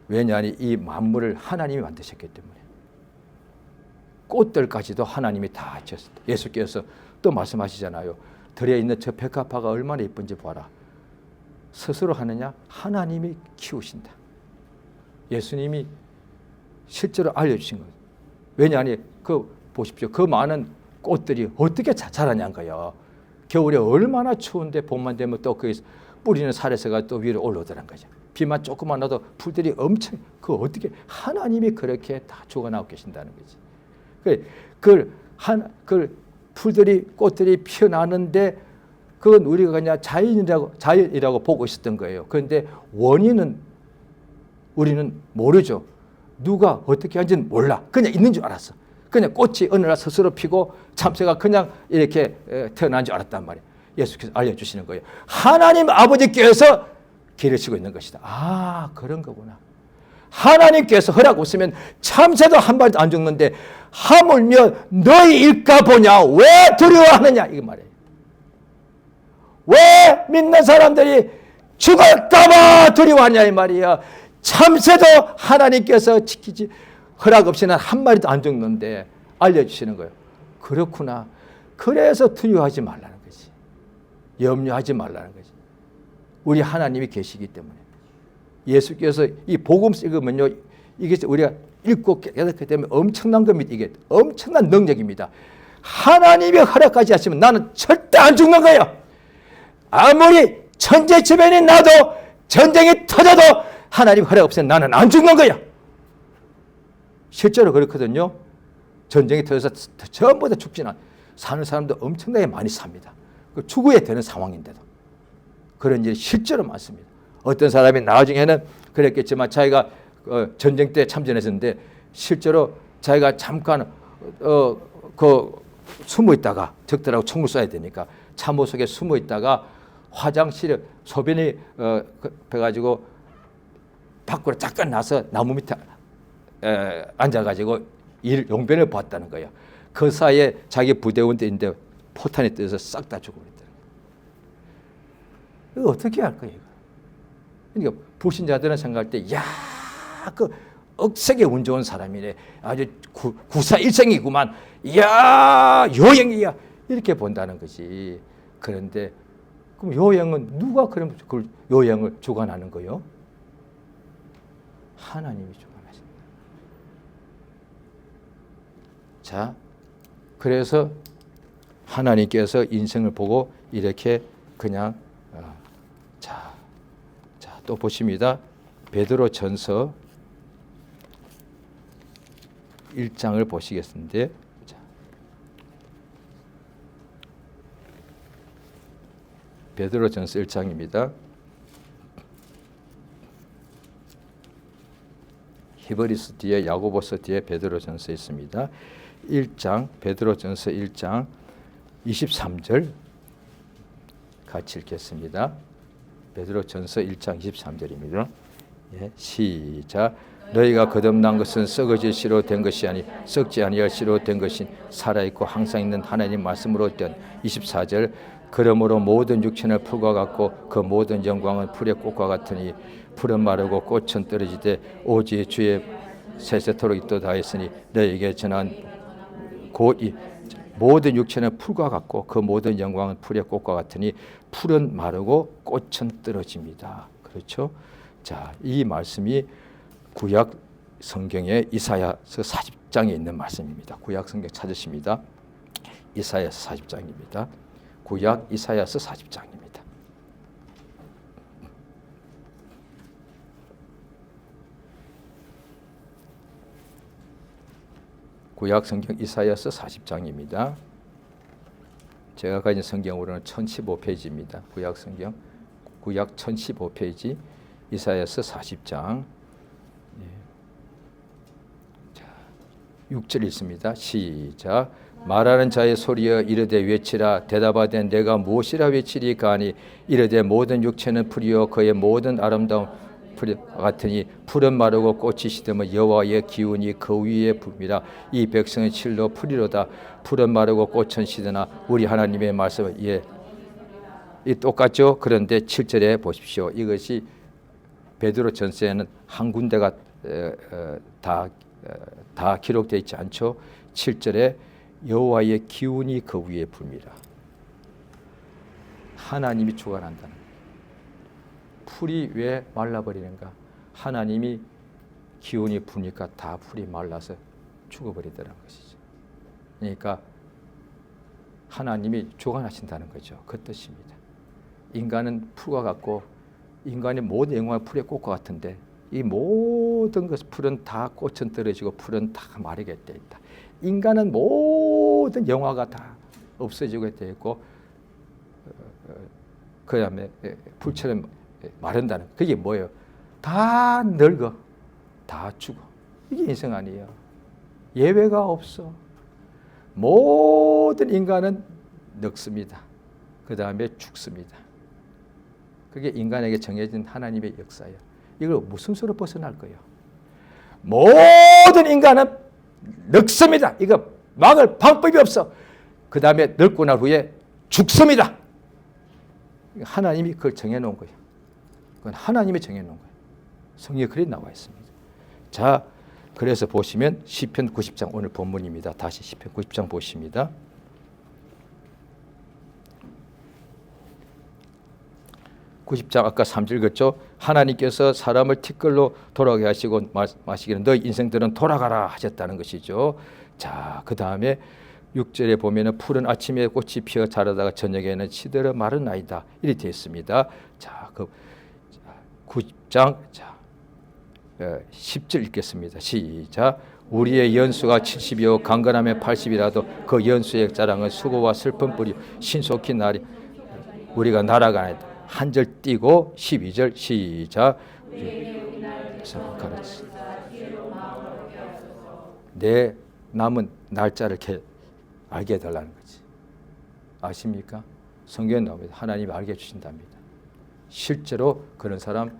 왜냐하니 이 만물을 하나님이 만드셨기 때문에. 꽃들까지도 하나님이 다 지었습니다. 예수께서 또 말씀하시잖아요. 들에 있는 저 백합화가 얼마나 예쁜지 봐라. 스스로 하느냐? 하나님이 키우신다. 예수님이 실제로 알려주신 거예요. 왜냐하니 보십시오. 그 많은 꽃들이 어떻게 자라냐는 거예요. 겨울에 얼마나 추운데 봄만 되면 또 거기서 뿌리는 살에서가 또 위로 올라오더란 거죠. 비만 조금만 나도 풀들이 엄청 어떻게 하나님이 그렇게 다 죽어나오고 계신다는 거지. 그 풀들이 꽃들이 피어나는데 그건 우리가 그냥 자연이라고 보고 있었던 거예요. 그런데 원인은 우리는 모르죠. 누가 어떻게 한지는 몰라. 그냥 있는 줄 알았어. 그냥 꽃이 어느 날 스스로 피고 참새가 그냥 이렇게 태어난 줄 알았단 말이에요. 예수께서 알려주시는 거예요. 하나님 아버지께서 기르시고 있는 것이다. 아, 그런 거구나. 하나님께서 허락 없으면 참새도 한 마리도 안 죽는데 하물며 너희 일까 보냐? 왜 두려워하느냐? 이거 말이에요. 왜 믿는 사람들이 죽을까 봐 두려워하냐 이 말이야. 참새도 하나님께서 지키지 허락 없이는 한 마리도 안 죽는데 알려주시는 거예요. 그렇구나. 그래서 두려워하지 말라는 거지. 염려하지 말라는 거지. 우리 하나님이 계시기 때문에. 예수께서 이 복음 읽으면요, 이게 우리가 읽고 깨닫기 때문에 엄청난 겁니다. 이게 엄청난 능력입니다. 하나님이 허락하지 않으시면 나는 절대 안 죽는 거예요. 아무리 천재지변이 나도 전쟁이 터져도 하나님 허락 없으면 나는 안 죽는 거야. 실제로 그렇거든요. 전쟁이 터져서 전부 다 죽지는 않아요. 사는 사람도 엄청나게 많이 삽니다. 죽어야 되는 상황인데도. 그런 일이 실제로 많습니다. 어떤 사람이 나중에는 그랬겠지만 자기가 전쟁 때 참전했었는데 실제로 자기가 잠깐 숨어 있다가 적들하고 총을 쏴야 되니까 참호 속에 숨어 있다가 화장실에 소변이 배가지고 밖으로 잠깐 나서 나무 밑에 앉아가지고 용변을 보았다는 거예요. 그 사이에 자기 부대원들인데 포탄이 떠서 싹 다 죽어버렸다는 거예요. 이거 어떻게 할 거예요? 그러니까 불신자들은 생각할 때, 야, 그 억세게 운 좋은 사람이네. 아주 구사일생이구만. 야, 요행이야. 이렇게 본다는 것이. 그런데 그럼 요행은 누가 그럼 그 요행을 주관하는 거요? 하나님이 주관하신다. 자, 그래서 하나님께서 인생을 보고 이렇게 그냥 또 보십니다. 베드로전서 1장을 보시겠는데, 베드로전서 1장입니다. 히브리서 뒤에 야고보서 뒤에 베드로전서 있습니다. 1장 베드로전서 1장 23절 같이 읽겠습니다. 베드로전서 1장 23절입니다. 예, 시작. 너희가 거듭난 것은 썩어질 씨로 된 것이 아니 썩지 아니할 씨로 된 것인 살아있고 항상 있는 하나님 말씀으로 된 24절. 그러므로 모든 육체는 풀과 같고 그 모든 영광은 풀의 꽃과 같으니 풀은 마르고 꽃은 떨어지되 오직 주의 세세토록 있도다 했으니 너희에게 전한 곧 이 모든 육체는 풀과 같고 그 모든 영광은 풀의 꽃과 같으니 풀은 마르고 꽃은 떨어집니다. 그렇죠? 자, 이 말씀이 구약 성경의 이사야서 40장에 있는 말씀입니다. 구약 성경 찾으십니다. 이사야서 40장입니다. 구약 이사야서 40장입니다. 구약 성경 이사야서 40장입니다. 제가 가진 성경으로는 1015페이지입니다. 구약 성경 구약 1015페이지 이사야서 40장 6절 있습니다. 시작. 말하는 자의 소리여 이르되 외치라. 대답하되 내가 무엇이라 외치리까 하니 이르되 모든 육체는 풀이요 그의 모든 아름다움 풀이 같으니 풀은 마르고 꽃이 시들면 여호와의 기운이 그 위에 붐이라. 이 백성은 실로 풀이로다. 풀은 마르고 꽃은 시드나 우리 하나님의 말씀은 이 똑같죠. 그런데 7절에 보십시오. 이것이 베드로 전서에는 한 군데가 다 기록되어 있지 않죠. 7절에 여호와의 기운이 그 위에 붐이라. 하나님이 주관한다는 거예요. 풀이 왜 말라버리는가? 하나님이 기운이 부니까 다 풀이 말라서 죽어버리더라는 것이죠. 그러니까 하나님이 주관하신다는 거죠. 그 뜻입니다. 인간은 풀과 같고 인간의 모든 영광은 풀의 꽃과 같은데 이 모든 것 풀은 다 꽃은 떨어지고 풀은 다 마르게 되어 있다. 인간은 모든 영화가 다 없어지게 되어 있고 그 다음에 풀처럼 마른다는 그게 뭐예요? 다 늙어, 다 죽어. 이게 인생 아니에요. 예외가 없어. 모든 인간은 늙습니다. 그 다음에 죽습니다. 그게 인간에게 정해진 하나님의 역사예요. 이걸 무슨 수로 벗어날 거예요? 모든 인간은 늙습니다. 이거 막을 방법이 없어. 그 다음에 늙고 난 후에 죽습니다. 하나님이 그걸 정해놓은 거예요. 그건 하나님이 정해놓은 거예요. 성경에 그리 나와 있습니다. 자, 그래서 보시면 시편 90장 오늘 본문입니다. 다시 시편 90장 보십니다. 90장 아까 3절 읽었죠. 하나님께서 사람을 티끌로 돌아가게 하시고 마시기는 너희 인생들은 돌아가라 하셨다는 것이죠. 자, 그 다음에 6절에 보면은 푸른 아침에 꽃이 피어 자라다가 저녁에는 시들어 마른 아이다. 이렇게 되어 있습니다. 자, 그 9장 10절 읽겠습니다. 시작. 우리의 연수가 70이요 강건하면 80이라도 그 연수의 자랑은 수고와 슬픔뿐이요 신속히 날이 우리가 날아가나이다. 한 절 띄고 12절 시작. 내 남은 날짜를 알게 해달라는 거지. 아십니까? 성경에 나옵니다. 하나님이 알게 해주신답니다. 실제로 그런 사람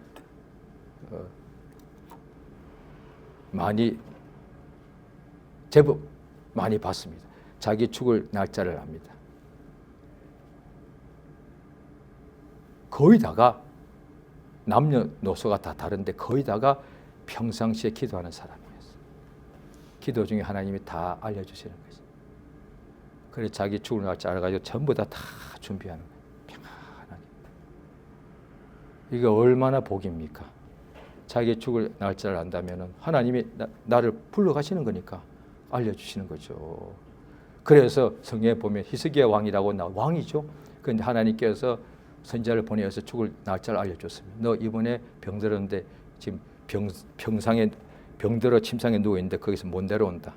제법 많이 봤습니다. 자기 죽을 날짜를 압니다. 거의 다가 남녀노소가 다 다른데 거의 다가 평상시에 기도하는 사람이었어요. 기도 중에 하나님이 다 알려주시는 거죠. 그래서 자기 죽을 날짜 알아가지고 전부 다 준비하는 거예요. 평안하게. 이게 얼마나 복입니까? 자기 죽을 날짜를 안다면 하나님이 나를 불러가시는 거니까 알려주시는 거죠. 그래서 성경에 보면 히스기야 왕이라고 왕이죠. 그런데 하나님께서 선지자를 보내서 죽을 날짜를 알려줬습니다. 너 이번에 병들었는데 지금 병상에 병들어 침상에 누워 있는데 거기서 못 내려온다.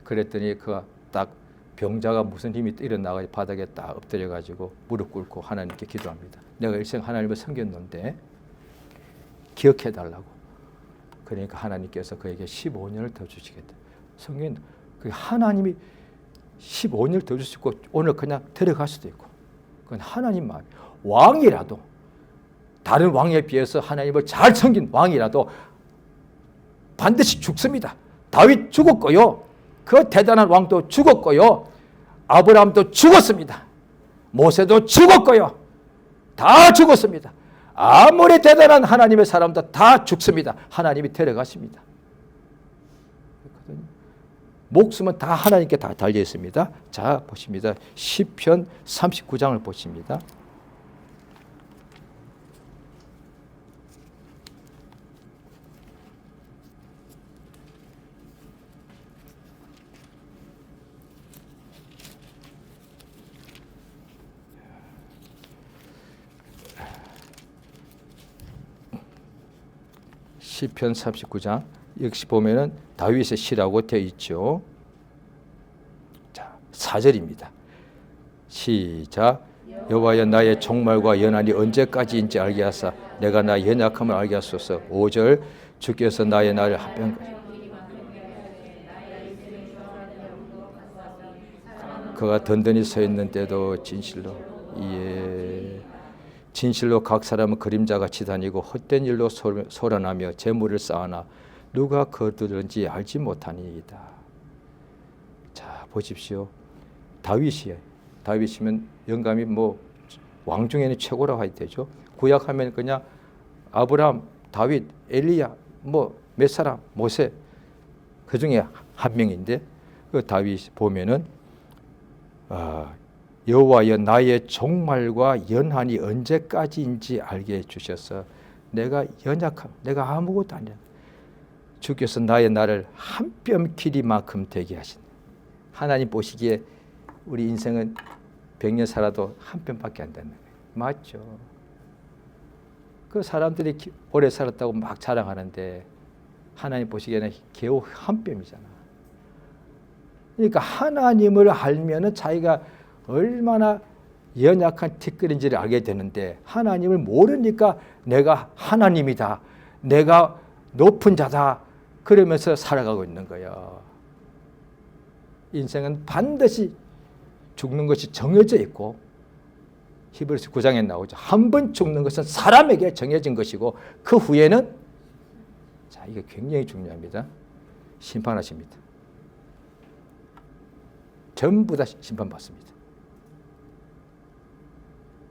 그랬더니 그가 딱 병자가 무슨 힘이 일어나가지고 바닥에 딱 엎드려 가지고 무릎 꿇고 하나님께 기도합니다. 내가 일생 하나님을 섬겼는데 기억해 달라고. 그러니까 하나님께서 그에게 15년을 더 주시겠다. 성경은 하나님이 15년을 더 줄 수 있고 오늘 그냥 데려갈 수도 있고. 그건 하나님 말. 왕이라도 다른 왕에 비해서 하나님을 잘 섬긴 왕이라도 반드시 죽습니다. 다윗 죽었고요. 그 대단한 왕도 죽었고요. 아브라함도 죽었습니다. 모세도 죽었고요. 다 죽었습니다. 아무리 대단한 하나님의 사람도 다 죽습니다. 하나님이 데려가십니다. 목숨은 다 하나님께 다 달려 있습니다. 자, 보십니다. 시편 39장을 보십니다. 시편 39장 역시 보면은 다윗의 시라고 되어 있죠. 자, 4절입니다. 시작. 여호와여 나의 종말과 연한이 언제까지인지 알게 하사 내가 나의 연약함을 알게 하소서. 5절. 주께서 나의 날을 합병 그가 든든히 서 있는 때도 진실로 진실로 각 사람은 그림자같이 다니고 헛된 일로 소란하며 재물을 쌓아나 누가 거두든지 알지 못하니이다. 자, 보십시오. 다윗이에요. 다윗이면 영감이 뭐 왕 중에는 최고라고 해야 되죠. 구약하면 그냥 아브라함, 다윗, 엘리야, 뭐 몇 사람, 모세 그 중에 한 명인데 그 다윗 보면은 여호와여 나의 종말과 연한이 언제까지인지 알게 해주셔서 내가 연약함, 내가 아무것도 아니야. 주께서 나의 날을 한 뼘 길이만큼 되게 하신. 하나님 보시기에 우리 인생은 100년 살아도 한 뼘밖에 안 되는 거예요. 맞죠? 그 사람들이 오래 살았다고 막 자랑하는데 하나님 보시기에는 겨우 한 뼘이잖아. 그러니까 하나님을 알면은 자기가 얼마나 연약한 티끌인지를 알게 되는데 하나님을 모르니까 내가 하나님이다. 내가 높은 자다. 그러면서 살아가고 있는 거예요. 인생은 반드시 죽는 것이 정해져 있고 히브리서 9장에 나오죠. 한 번 죽는 것은 사람에게 정해진 것이고 그 후에는 자, 이게 굉장히 중요합니다. 심판하십니다. 전부 다 심판받습니다.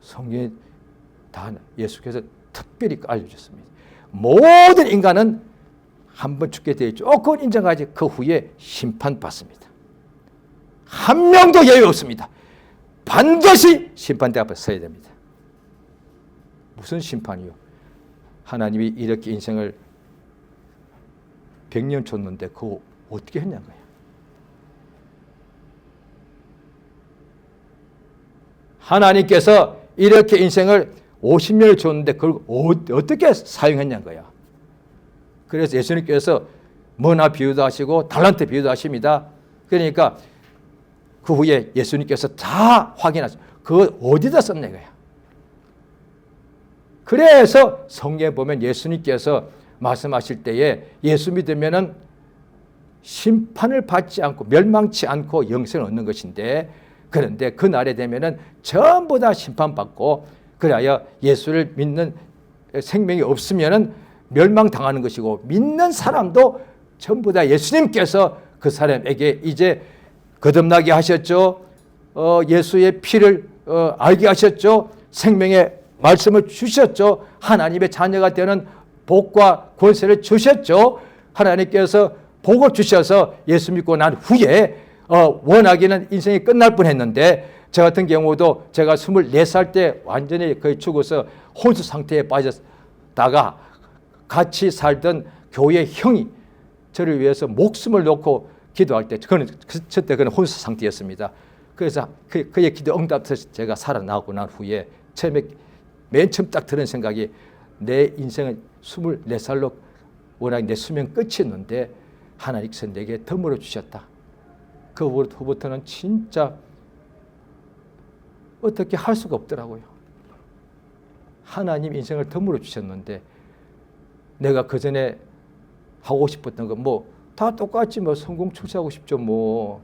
성경에 다 예수께서 특별히 알려주셨습니다. 모든 인간은 한 번 죽게 되어 조건 인정하지 그 후에 심판받습니다. 한 명도 예외 없습니다. 반드시 심판대 앞에 서야 됩니다. 무슨 심판이요? 하나님이 이렇게 인생을 100년 줬는데 그거 어떻게 했냐고요. 하나님께서 이렇게 인생을 50년을 줬는데 그걸 어떻게 사용했냐고요. 그래서 예수님께서 머나 비유도 하시고 달란트 비유도 하십니다. 그러니까 그 후에 예수님께서 다 확인하시고 그거 어디다 썼냐고요. 그래서 성경에 보면 예수님께서 말씀하실 때에 예수 믿으면은 심판을 받지 않고 멸망치 않고 영생을 얻는 것인데 그런데 그 날에 되면은 전부 다 심판받고 그래야 예수를 믿는 생명이 없으면은 멸망당하는 것이고 믿는 사람도 전부 다 예수님께서 그 사람에게 이제 거듭나게 하셨죠. 예수의 피를 알게 하셨죠. 생명의 말씀을 주셨죠. 하나님의 자녀가 되는 복과 권세를 주셨죠. 하나님께서 복을 주셔서 예수 믿고 난 후에 원하기는 인생이 끝날 뻔했는데 저 같은 경우도 제가 24살 때 완전히 거의 죽어서 혼수 상태에 빠졌다가 같이 살던 교회 형이 저를 위해서 목숨을 놓고 기도할 때 그때 그는 혼수 상태였습니다. 그래서 그의 기도 응답해서 제가 살아나고 난 후에 맨 처음 딱 드는 생각이 내 인생은 24살로 워낙 내 수명 끝이었는데 하나님께서 내게 덤으로 주셨다. 그 후부터는 진짜 어떻게 할 수가 없더라고요. 하나님 인생을 덤으로 주셨는데 내가 그전에 하고 싶었던 거 뭐 다 똑같지 뭐 성공 출세하고 싶죠. 뭐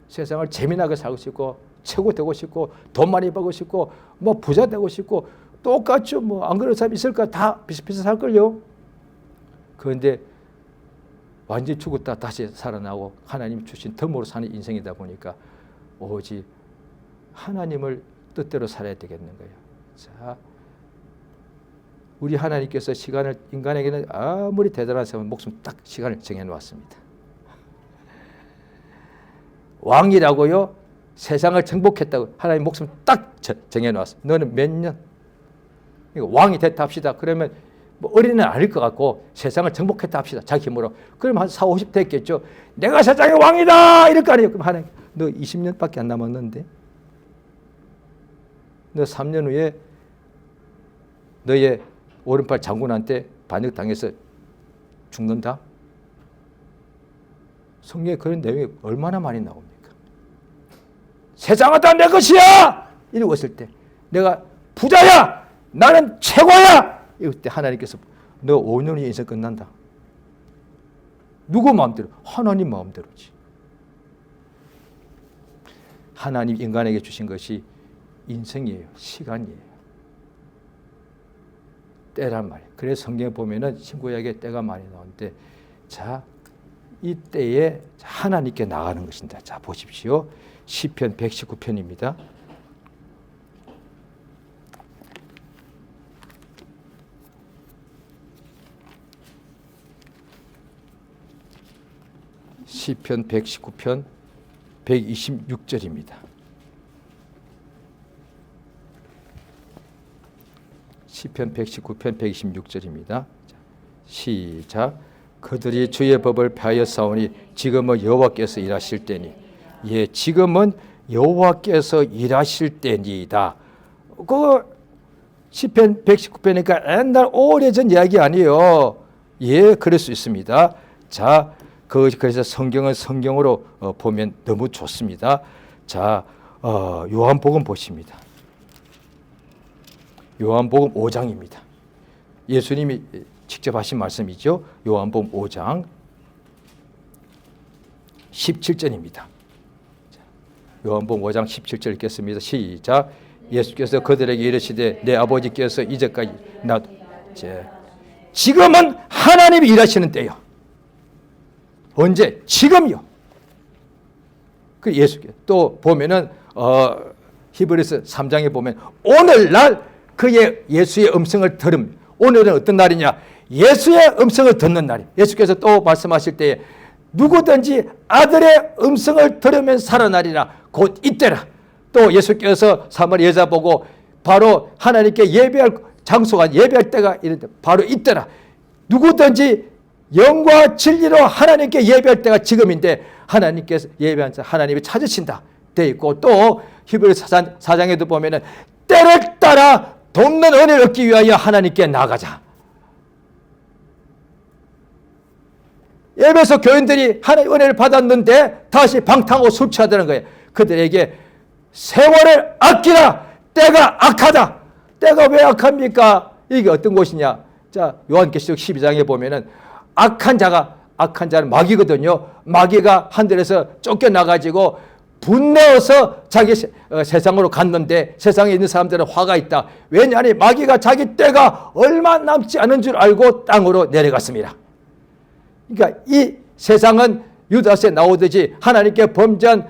세상을 재미나게 살고 싶고 최고 되고 싶고 돈 많이 벌고 싶고 뭐 부자 되고 싶고 똑같죠. 뭐 안 그런 사람 있을까? 다 비슷비슷 살걸요. 그런데 완전히 죽었다 다시 살아나고 하나님 주신 덤으로 사는 인생이다 보니까 오직 하나님을 뜻대로 살아야 되겠는 거예요. 자, 우리 하나님께서 시간을 인간에게는 아무리 대단한 사람은 목숨 딱 시간을 정해놓았습니다. 왕이라고요. 세상을 정복했다고 하나님 목숨 딱 정해놓았습니다. 너는 몇 년? 왕이 됐다 합시다. 그러면 뭐 어린애는 아닐 것 같고 세상을 정복했다 합시다. 자기 힘으로. 그럼 한 40, 50대 했겠죠. 내가 세상의 왕이다! 이럴 거 아니에요. 그럼 하나님, 너 20년밖에 안 남았는데? 너 3년 후에 너의 오른팔 장군한테 반역당해서 죽는다? 성경에 그런 내용이 얼마나 많이 나옵니까? 세상은 다 내 것이야! 이러고 있을 때 내가 부자야! 나는 최고야! 이럴 때 하나님께서 너 5년 후에 인생 끝난다. 누구 마음대로? 하나님 마음대로지. 하나님 인간에게 주신 것이 인생이에요. 시간이에요. 때란 말이에요. 그래서 성경에 보면은 신구약에 때가 많이 나오는데, 자, 이 때에 하나님께 나가는 것입니다. 자, 보십시오. 시편 119편입니다. 시편 119편 126절입니다. 시편 119편 126절입니다. 시작. 그들이 주의 법을 폐하여 싸우니 지금은 여호와께서 일하실 때니. 예, 지금은 여호와께서 일하실 때니다. 그 시편 119편이니까 옛날 오래전 이야기 아니에요. 예, 그럴 수 있습니다. 자, 그래서 성경은 성경으로 보면 너무 좋습니다. 자, 요한복음 보십니다. 요한복음 5장입니다. 예수님이 직접 하신 말씀이죠. 요한복음 5장 17절입니다. 요한복음 5장 17절 읽겠습니다. 시작. 예수께서 그들에게 이르시되 내 아버지께서 이제까지 지금은 하나님이 일하시는 때요. 언제? 지금요. 그 예수께 또 보면은 히브리서 3장에 보면 오늘날 그의 예수의 음성을 들음. 오늘은 어떤 날이냐? 예수의 음성을 듣는 날이. 예수께서 또 말씀하실 때에 누구든지 아들의 음성을 들으면 살아나리라. 곧 이때라. 또 예수께서 사마리아 여자 보고 바로 하나님께 예배할 장소가 예배할 때가 이런데 바로 이때라. 누구든지 영과 진리로 하나님께 예배할 때가 지금인데 하나님께서 예배한 자 하나님이 찾으신다 돼 있고, 또 히브리서 4장에도 보면은 때를 따라 돕는 은혜를 얻기 위하여 하나님께 나가자. 예배소 교인들이 하나님의 은혜를 받았는데 다시 방탕하고 술 취하다는 거예요. 그들에게 세월을 아끼라. 때가 악하다. 때가 왜 악합니까? 이게 어떤 것이냐? 자, 요한계시록 12장에 보면은 악한 자는 마귀거든요. 마귀가 하늘에서 쫓겨나가지고 분내어서 자기 세상으로 갔는데 세상에 있는 사람들은 화가 있다. 왜냐하니 마귀가 자기 때가 얼마 남지 않은 줄 알고 땅으로 내려갔습니다. 그러니까 이 세상은 유다서에 나오듯이 하나님께 범죄한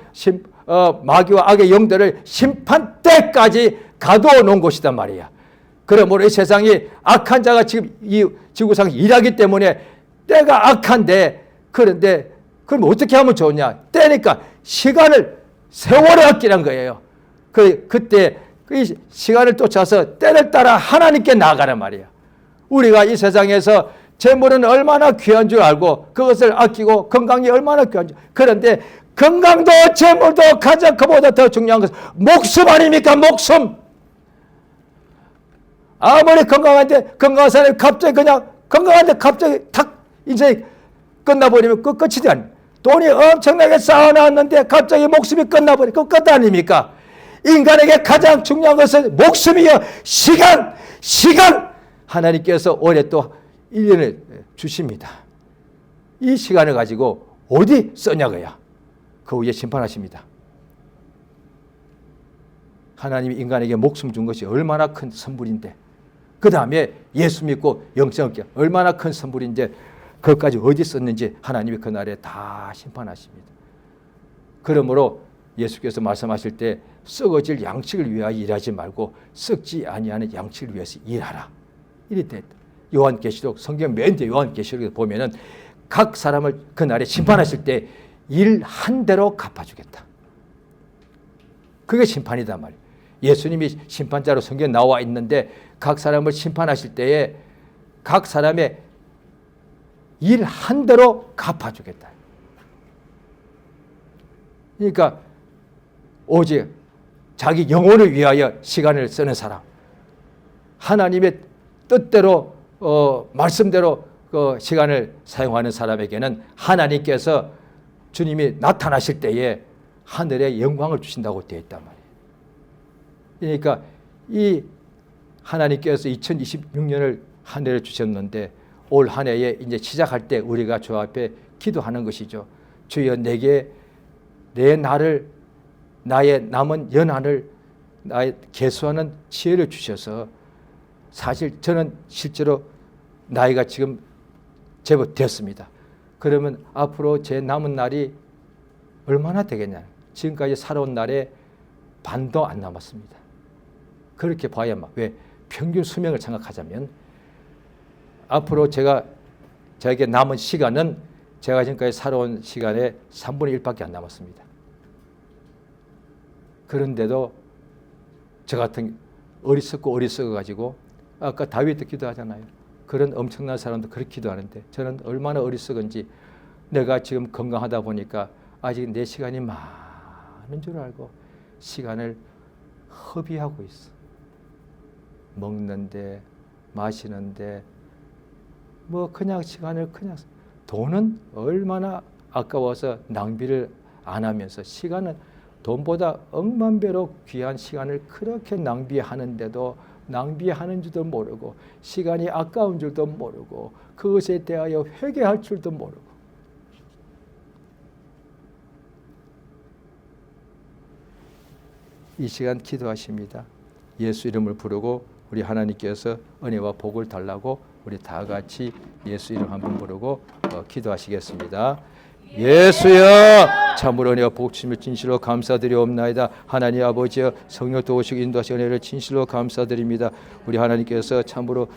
마귀와 악의 영들을 심판 때까지 가두어 놓은 곳이단 말이야. 그러므로 이 세상이 악한 자가 지금 이 지구상에 일하기 때문에 때가 악한데, 그런데 그럼 어떻게 하면 좋냐? 때니까 시간을 세월을 아끼란 거예요. 그때 그 시간을 쫓아서 때를 따라 하나님께 나아가란 말이야. 우리가 이 세상에서 재물은 얼마나 귀한 줄 알고 그것을 아끼고 건강이 얼마나 귀한 줄, 그런데 건강도 재물도 가장 그보다 더 중요한 것은 목숨 아닙니까? 목숨. 아무리 건강한 사람이 갑자기 그냥 건강한데 갑자기 탁 인생이 끝나버리면 그 끝이지 않습니까? 돈이 엄청나게 쌓아놨는데 갑자기 목숨이 끝나버리면 그 끝 아닙니까? 인간에게 가장 중요한 것은 목숨이요. 시간. 하나님께서 올해 또 1년을 주십니다. 이 시간을 가지고 어디 쓰냐고요. 그 후에 심판하십니다. 하나님이 인간에게 목숨 준 것이 얼마나 큰 선물인데, 그 다음에 예수 믿고 영생 얻기 얼마나 큰 선물인데 그것까지 어디 썼는지 하나님이 그날에 다 심판하십니다. 그러므로 예수께서 말씀하실 때 썩어질 양식을 위하여 일하지 말고 썩지 아니하는 양식을 위해서 일하라. 이랬다. 요한계시록 성경 맨 뒤에 요한계시록에 보면은 각 사람을 그날에 심판하실 때 일한 대로 갚아주겠다. 그게 심판이단 말이에요. 예수님이 심판자로 성경에 나와 있는데 각 사람을 심판하실 때에 각 사람의 일 한 대로 갚아주겠다. 그러니까 오직 자기 영혼을 위하여 시간을 쓰는 사람, 하나님의 뜻대로 말씀대로 그 시간을 사용하는 사람에게는 하나님께서 주님이 나타나실 때에 하늘의 영광을 주신다고 되어 있단 말이에요. 그러니까 이 하나님께서 2026년을 한 해를 주셨는데 올 한 해에 이제 시작할 때 우리가 주 앞에 기도하는 것이죠. 주여 내게 내 날을, 나의 남은 연한을 나의 계수하는 지혜를 주셔서 사실 저는 실제로 나이가 지금 제법 됐습니다. 그러면 앞으로 제 남은 날이 얼마나 되겠냐. 지금까지 살아온 날에 반도 안 남았습니다. 그렇게 봐야 왜 평균 수명을 생각하자면 앞으로 저에게 남은 시간은 제가 지금까지 살아온 시간의 3분의 1밖에 안 남았습니다. 그런데도 저 같은 어리석어가지고 아까 다윗도 기도하잖아요. 그런 엄청난 사람도 그렇게 기도하는데 저는 얼마나 어리석은지 내가 지금 건강하다 보니까 아직 내 시간이 많은 줄 알고 시간을 허비하고 있어. 먹는데 마시는데 그냥 시간을 돈은 얼마나 아까워서 낭비를 안 하면서 시간은 돈보다 억만 배로 귀한 시간을 그렇게 낭비하는데도 낭비하는 줄도 모르고 시간이 아까운 줄도 모르고 그것에 대하여 회개할 줄도 모르고 이 시간 기도하십니다. 예수 이름을 부르고 우리 하나님께서 은혜와 복을 달라고 우리 다 같이 예수 이름 한번 부르고 기도하시겠습니다. 예수여 참으로 은혜와 복 주심을 진실로 감사드리옵나이다. 하나님 아버지여 성령 도우시고 인도하시는 은혜를 진실로 감사드립니다. 우리 하나님께서 참으로